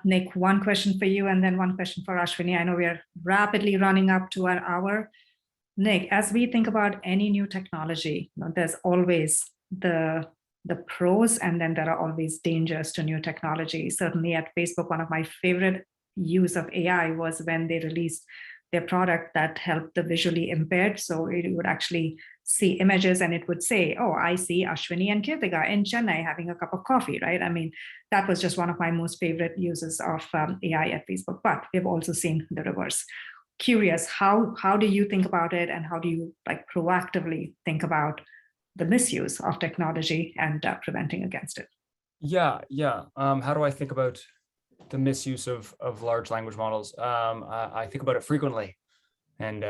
Nick, one question for you and then one question for Ashwini. I know we are rapidly running up to our hour. Nick, as we think about any new technology, you know, there's always the pros, and then there are always dangers to new technology. Certainly at Facebook, one of my favorite use of AI was when they released their product that helped the visually impaired. So it would actually see images and it would say, oh, I see Ashwini and Kirtika in Chennai having a cup of coffee, right? I mean, that was just one of my most favorite uses of AI at Facebook, but we've also seen the reverse. Curious, how do you think about it, and how do you like proactively think about the misuse of technology and preventing against it? Yeah. How do I think about the misuse of large language models? I think about it frequently and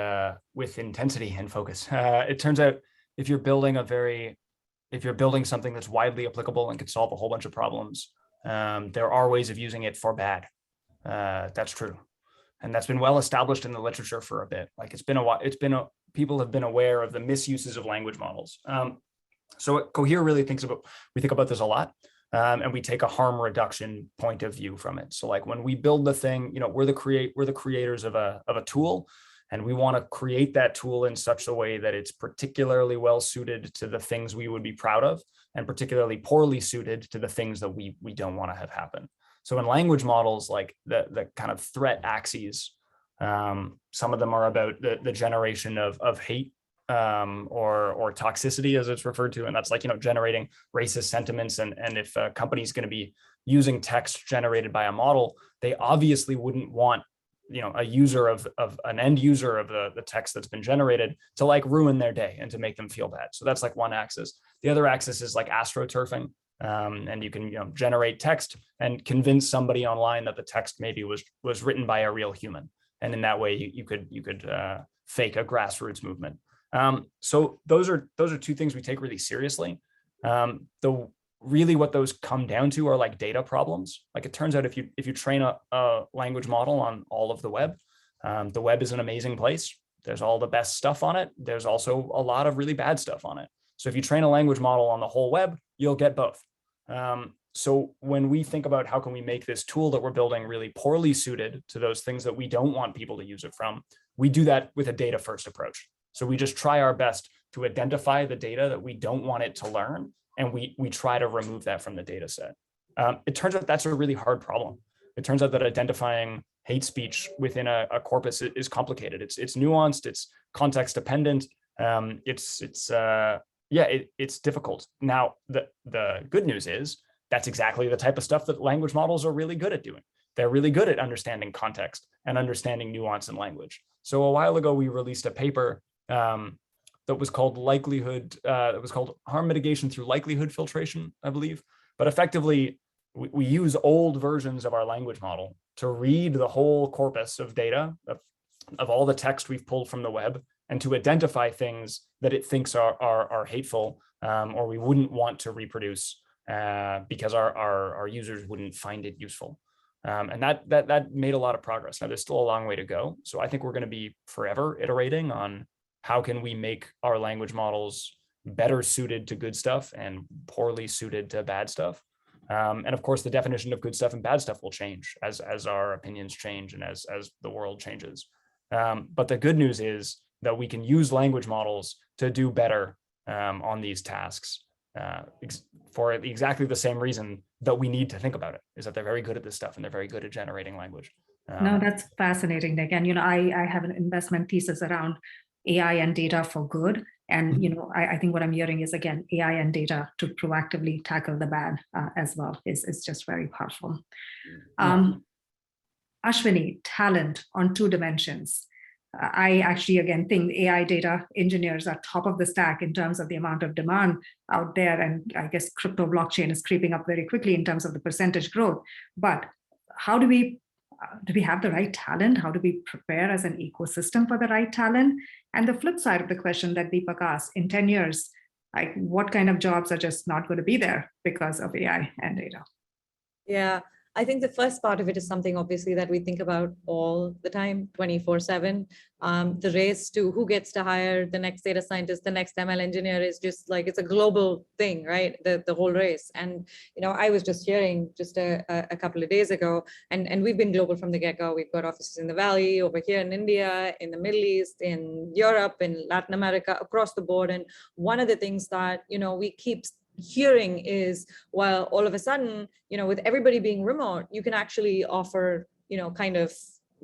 with intensity and focus. It turns out if you're building something that's widely applicable and can solve a whole bunch of problems, there are ways of using it for bad. That's true. And that's been well established in the literature for a bit. Like people have been aware of the misuses of language models. So Cohere really we think about this a lot. And we take a harm reduction point of view from it. So like when we build the thing, you know, we're the creators of a tool, and we want to create that tool in such a way that it's particularly well suited to the things we would be proud of, and particularly poorly suited to the things that we don't want to have happen. So in language models, like the kind of threat axes, some of them are about the generation of hate or toxicity, as it's referred to, and that's like, generating racist sentiments. And if a company's going to be using text generated by a model, they obviously wouldn't want a user of an end user of the text that's been generated to like ruin their day and to make them feel bad. So that's like one axis. The other axis is like astroturfing. And you can generate text and convince somebody online that the text maybe was written by a real human, and in that way you could fake a grassroots movement. So those are two things we take really seriously. Really what those come down to are like data problems. Like it turns out if you train a language model on all of the web is an amazing place. There's all the best stuff on it. There's also a lot of really bad stuff on it. So if you train a language model on the whole web, you'll get both. So when we think about how can we make this tool that we're building really poorly suited to those things that we don't want people to use it from, we do that with a data first approach. So we just try our best to identify the data that we don't want it to learn, and we try to remove that from the data set. It turns out that's a really hard problem. It turns out that identifying hate speech within a corpus is complicated. It's nuanced, it's context dependent. It's difficult. Now, the good news is that's exactly the type of stuff that language models are really good at doing. They're really good at understanding context and understanding nuance in language. So a while ago, we released a paper that was called harm mitigation through likelihood filtration, I believe. But effectively, we use old versions of our language model to read the whole corpus of data of all the text we've pulled from the web, and to identify things that it thinks are hateful or we wouldn't want to reproduce because our users wouldn't find it useful. And that made a lot of progress. Now, there's still a long way to go. So I think we're going to be forever iterating on how can we make our language models better suited to good stuff and poorly suited to bad stuff. And of course, the definition of good stuff and bad stuff will change as our opinions change and as the world changes. But the good news is that we can use language models to do better on these tasks for exactly the same reason that we need to think about it, is that they're very good at this stuff and they're very good at generating language. No, that's fascinating, Nick. And, I have an investment thesis around AI and data for good. And, I think what I'm hearing is, again, AI and data to proactively tackle the bad as well is just very powerful. Ashwini, talent on two dimensions. I actually, again, think AI data engineers are top of the stack in terms of the amount of demand out there. And I guess crypto blockchain is creeping up very quickly in terms of the percentage growth. But how do we have the right talent? How do we prepare as an ecosystem for the right talent? And the flip side of the question that Deepak asked, in 10 years, like what kind of jobs are just not going to be there because of AI and data? Yeah, I think the first part of it is something obviously that we think about all the time, 24/7. The race to who gets to hire the next data scientist, the next ML engineer is just like, it's a global thing, right? The whole race. And, I was just hearing just a couple of days ago, and we've been global from the get-go. We've got offices in the Valley, over here in India, in the Middle East, in Europe, in Latin America, across the board. And one of the things that, we keep hearing is, well, all of a sudden, with everybody being remote, you can actually offer, kind of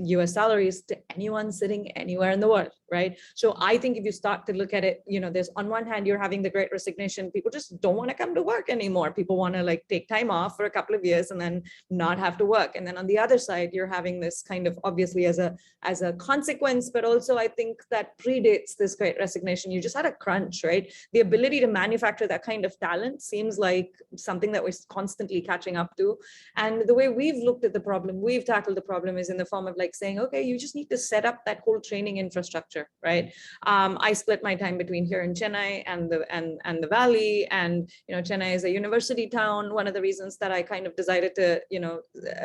US salaries to anyone sitting anywhere in the world, right? So I think if you start to look at it, there's on one hand, you're having the great resignation. People just don't want to come to work anymore. People want to like take time off for a couple of years and then not have to work. And then on the other side, you're having this kind of, obviously as a consequence, but also I think that predates this great resignation. You just had a crunch, right? The ability to manufacture that kind of talent seems like something that we're constantly catching up to. And the way we've looked at the problem, we've tackled the problem is in the form of like saying, okay, you just need to set up that whole training infrastructure, right? I split my time between here in Chennai and the Valley, and Chennai is a university town. One of the reasons that I kind of decided to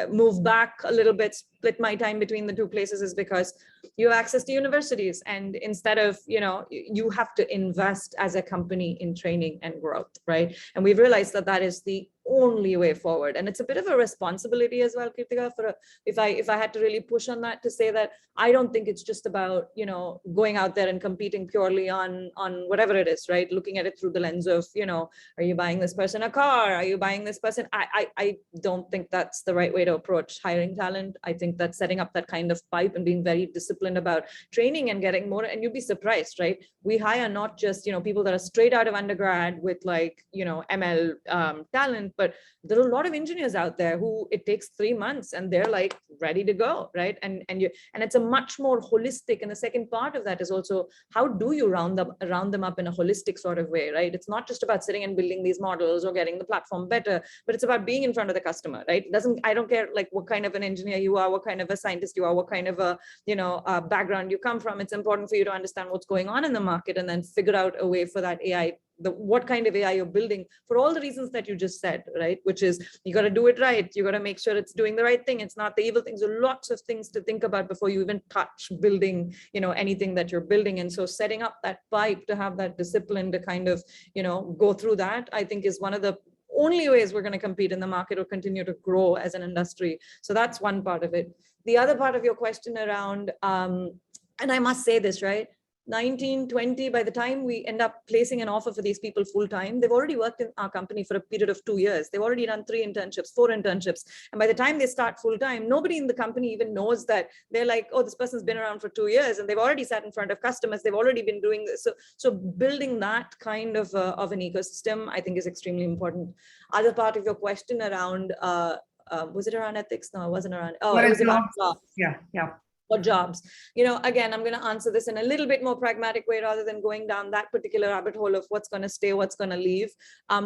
move back a little bit, split my time between the two places, is because you have access to universities, and instead of you have to invest as a company in training and growth, right? And we've realized that that is the only way forward. And it's a bit of a responsibility as well, Kirtika, if I had to really push on that, to say that I don't think it's just about, going out there and competing purely on whatever it is, right? Looking at it through the lens of, are you buying this person a car? Are you buying this person? I don't think that's the right way to approach hiring talent. I think that setting up that kind of pipe and being very disciplined about training and getting more, and you'd be surprised, right? We hire not just, people that are straight out of undergrad with ML talent, but there are a lot of engineers out there who it takes 3 months and they're like ready to go, right? And it's a much more holistic, and the second part of that is also, how do you round them up in a holistic sort of way, right? It's not just about sitting and building these models or getting the platform better, but it's about being in front of the customer, right? I don't care like what kind of an engineer you are, what kind of a scientist you are, what kind of a background you come from. It's important for you to understand what's going on in the market and then figure out a way for that AI, what kind of AI you're building, for all the reasons that you just said, right? Which is, you got to do it right. You got to make sure it's doing the right thing. It's not the evil things. There are lots of things to think about before you even touch building, anything that you're building. And so setting up that pipe to have that discipline to kind of, go through that, I think is one of the only ways we're going to compete in the market or continue to grow as an industry. So that's one part of it. The other part of your question around, and I must say this, right? 19, 20, by the time we end up placing an offer for these people full-time, they've already worked in our company for a period of 2 years. They've already done 3 internships, 4 internships. And by the time they start full-time, nobody in the company even knows that they're like, oh, this person's been around for 2 years and they've already sat in front of customers. They've already been doing this. So building that kind of an ecosystem, I think, is extremely important. Other part of your question around, was it around ethics? No, it wasn't around. Oh, it was about jobs. Yeah. Or jobs. Again, I'm going to answer this in a little bit more pragmatic way rather than going down that particular rabbit hole of what's going to stay, what's going to leave.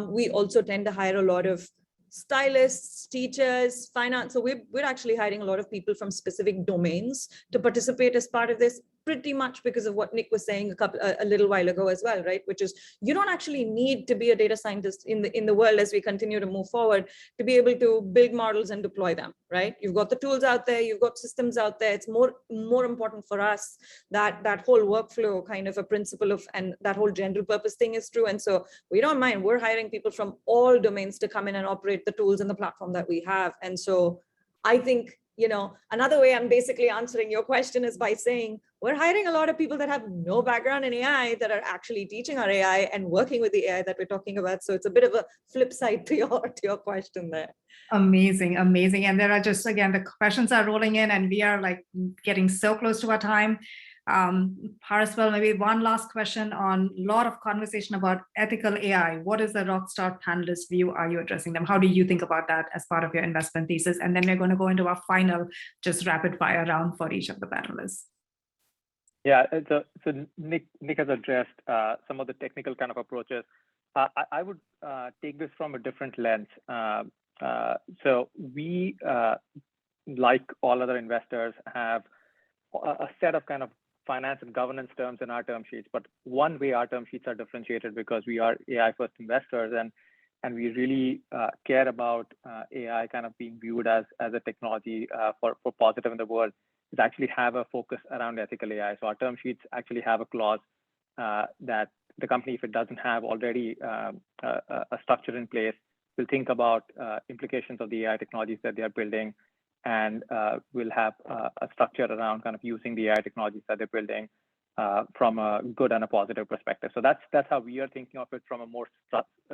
We also tend to hire a lot of stylists, teachers, finance. So we're actually hiring a lot of people from specific domains to participate as part of this, pretty much because of what Nick was saying a little while ago as well, right? Which is, you don't actually need to be a data scientist in the world as we continue to move forward to be able to build models and deploy them, right? You've got the tools out there, you've got systems out there. It's more important for us that whole workflow kind of a principle of, and that whole general purpose thing is true. And so we don't mind, we're hiring people from all domains to come in and operate the tools and the platform that we have. And so I think, another way I'm basically answering your question is by saying, we're hiring a lot of people that have no background in AI that are actually teaching our AI and working with the AI that we're talking about. So it's a bit of a flip side to your question there. Amazing. And there are just, again, the questions are rolling in and we are like getting so close to our time. Paraswal, maybe one last question on a lot of conversation about ethical AI. What is the Rockstar panelist view? Are you addressing them? How do you think about that as part of your investment thesis? And then we're going to go into our final, just rapid fire round for each of the panelists. Yeah, so Nick has addressed some of the technical kind of approaches. I would take this from a different lens. So we, like all other investors, have a set of kind of finance and governance terms in our term sheets. But one way our term sheets are differentiated, because we are AI first investors and we really care about AI kind of being viewed as a technology for positive in the world, is actually have a focus around ethical AI. So our term sheets actually have a clause that the company, if it doesn't have already a structure in place, will think about implications of the AI technologies that they are building, and will have a structure around kind of using the AI technologies that they're building from a good and a positive perspective. So that's how we are thinking of it, from a more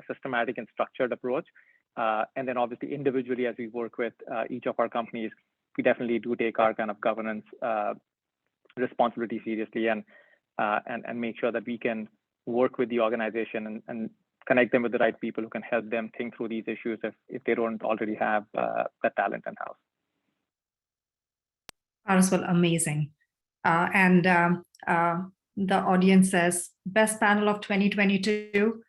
systematic and structured approach. And then obviously individually, as we work with each of our companies, we definitely do take our kind of governance responsibility seriously, and make sure that we can work with the organization and connect them with the right people who can help them think through these issues if they don't already have that talent in-house. Paraswal, amazing. And the audience says, best panel of 2022.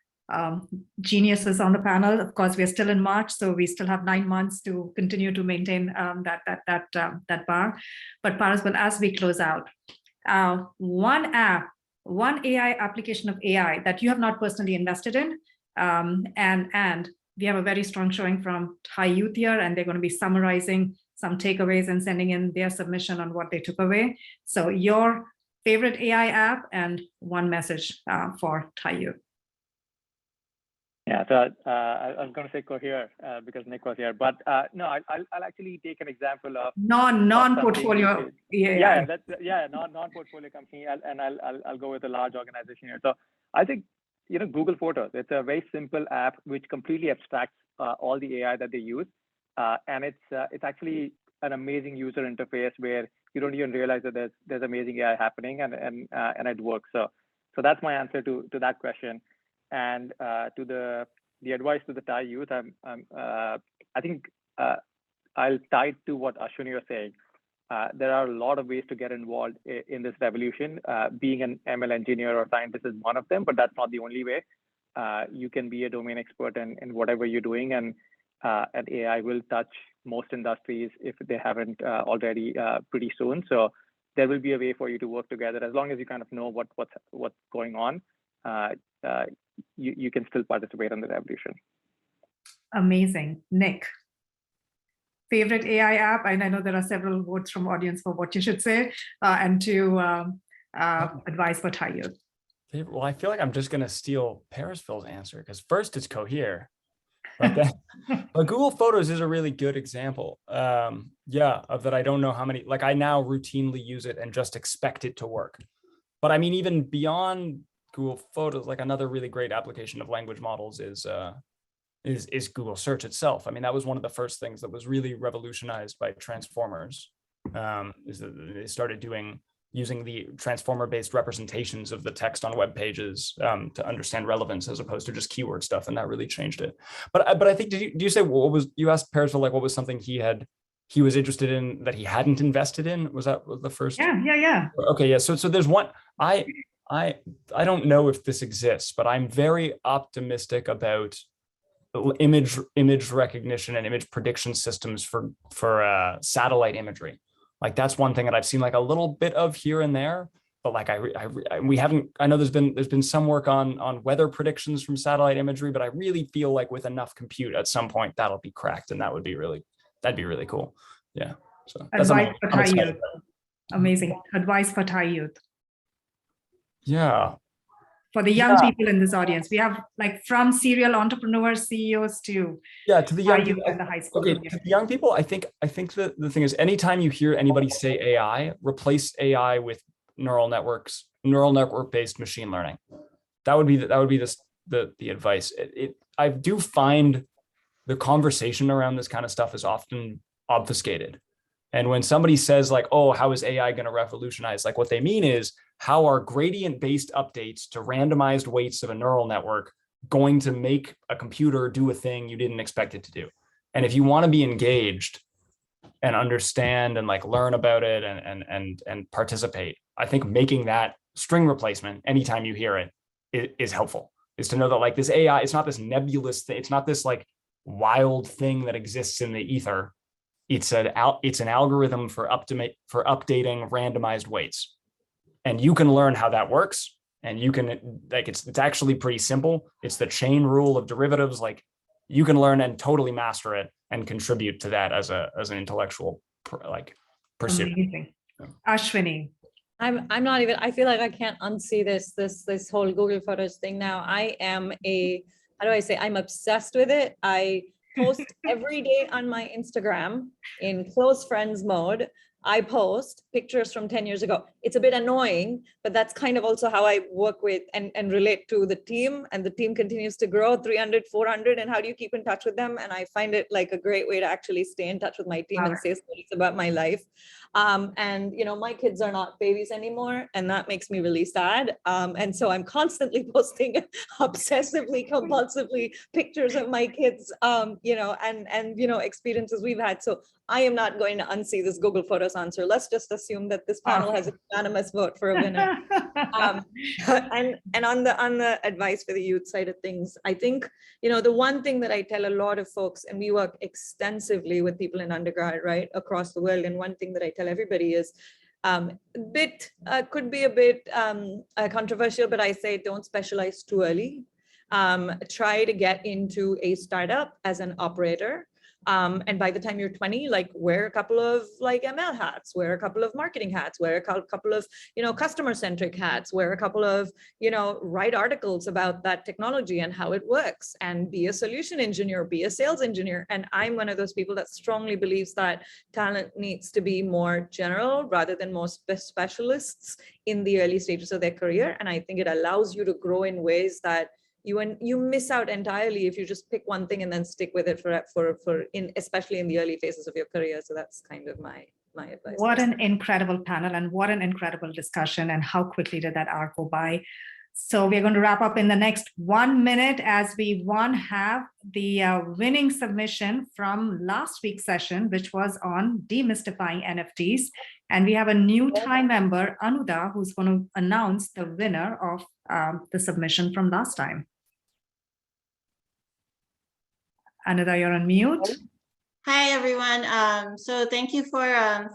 Geniuses on the panel. Of course, we're still in March, so we still have 9 months to continue to maintain that bar. But Paraswal, as we close out, one AI application of AI that you have not personally invested in, and we have a very strong showing from TiE Youth here, and they're going to be summarizing some takeaways and sending in their submission on what they took away. So your favorite AI app and one message for TiE Youth. Yeah, so I was going to say Cohere because Nick was here, but no, I'll actually take an example of non-portfolio. Non-portfolio company, and I'll go with a large organization here. So I think Google Photos. It's a very simple app which completely abstracts all the AI that they use, and it's actually an amazing user interface where you don't even realize that there's amazing AI happening, and it works. So that's my answer to that question. And to the advice to the TiE youth, I think I'll tie it to what Ashwini was saying. There are a lot of ways to get involved in this revolution. Being an ML engineer or scientist is one of them, but that's not the only way. You can be a domain expert in whatever you're doing, and AI will touch most industries if they haven't already pretty soon. So there will be a way for you to work together as long as you kind of know what's going on. You can still participate in the revolution. Amazing. Nick, favorite AI app? And I know there are several votes from audience for what you should say, and to advice for TiE youth. Well, I feel like I'm just going to steal Parisville's answer because first it's Cohere. But Google Photos is a really good example. Of that. I don't know how many, like I now routinely use it and just expect it to work. But I mean, even beyond Google Photos, like another really great application of language models is Google Search itself. I mean, that was one of the first things that was really revolutionized by transformers. Is that they started using the transformer-based representations of the text on web pages to understand relevance as opposed to just keyword stuff, and that really changed it. But I think, do you say you asked Parisville like what was something he was interested in that he hadn't invested in? Was that the first? Yeah. Okay, yeah. So there's one. I don't know if this exists, but I'm very optimistic about image recognition and image prediction systems for satellite imagery. Like that's one thing that I've seen like a little bit of here and there, but like we haven't. I know there's been some work on weather predictions from satellite imagery, but I really feel like with enough compute at some point that'll be cracked, and that'd be really cool. Yeah. So that's advice for TiE youth. Amazing advice for TiE youth. Yeah. For the young people in this audience, we have like from serial entrepreneurs, CEOs to the young people in the high school. Okay, to the young people, I think the thing is, anytime you hear anybody say AI, replace AI with neural network-based machine learning. That would be the advice. I do find the conversation around this kind of stuff is often obfuscated. And when somebody says like, oh, how is AI going to revolutionize? Like what they mean is, how are gradient-based updates to randomized weights of a neural network going to make a computer do a thing you didn't expect it to do? And if you want to be engaged and understand and like learn about it and participate, I think making that string replacement anytime you hear it is helpful. Is to know that like this AI, it's not this nebulous thing, it's not this like wild thing that exists in the ether. It's an algorithm for updating randomized weights. And you can learn how that works, and you can like it's actually pretty simple. It's the chain rule of derivatives. Like you can learn and totally master it and contribute to that as an intellectual pursuit. Amazing. Ashwini. I'm not even. I feel like I can't unsee this whole Google Photos thing now. I am I'm obsessed with it. I post every day on my Instagram in close friends mode. I post pictures from 10 years ago. It's a bit annoying, but that's kind of also how I work with and relate to the team, and the team continues to grow 300, 400. And how do you keep in touch with them? And I find it like a great way to actually stay in touch with my team and say stories about my life. And my kids are not babies anymore, and that makes me really sad. And so I'm constantly posting obsessively, compulsively pictures of my kids, and experiences we've had. So I am not going to unsee this Google Photos answer. Let's just assume that this panel has a unanimous vote for a winner. And on the advice for the youth side of things, I think, the one thing that I tell a lot of folks, and we work extensively with people in undergrad, right, across the world. And one thing that I tell everybody is, could be a bit controversial, but I say don't specialize too early. Try to get into a startup as an operator. And by the time you're 20, like wear a couple of like ML hats, wear a couple of marketing hats, wear a couple of, customer-centric hats, wear a couple of, write articles about that technology and how it works, and be a solution engineer, be a sales engineer. And I'm one of those people that strongly believes that talent needs to be more general rather than more specialists in the early stages of their career. And I think it allows you to grow in ways that you miss out entirely if you just pick one thing and then stick with it especially in the early phases of your career. So that's kind of my advice. What an incredible panel, and what an incredible discussion, and how quickly did that hour go by. So we're going to wrap up in the next 1 minute, as we have the winning submission from last week's session, which was on demystifying NFTs. And we have a new TiE member, Anuda, who's going to announce the winner of the submission from last time. Anuda, you're on mute. Hi, everyone. So thank you for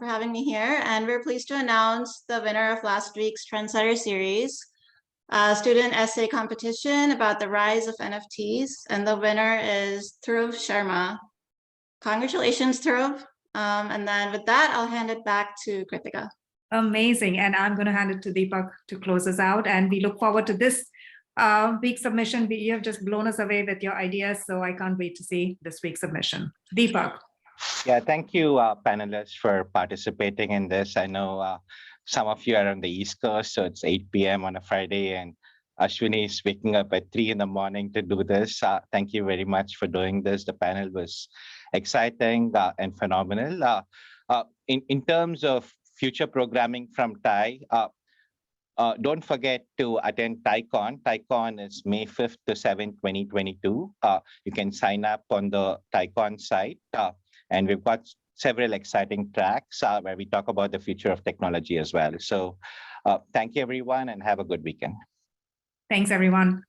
having me here. And we're pleased to announce the winner of last week's Trendsetter series, student essay competition about the rise of NFTs. And the winner is Dhruv Sharma. Congratulations, Dhruv. And then with that, I'll hand it back to Kritika. Amazing. And I'm going to hand it to Deepak to close us out. And we look forward to this week's submission. You have just blown us away with your ideas. So I can't wait to see this week's submission. Deepak. Yeah, thank you, panelists, for participating in this. I know some of you are on the East Coast, so it's 8 p.m. on a Friday, and Ashwini is waking up at 3 in the morning to do this. Thank you very much for doing this. The panel was exciting and phenomenal. In terms of future programming from TiE, don't forget to attend TiECon. TiECon is May 5th to 7th, 2022. You can sign up on the TiECon site. And we've got several exciting tracks where we talk about the future of technology as well. So thank you, everyone, and have a good weekend. Thanks, everyone.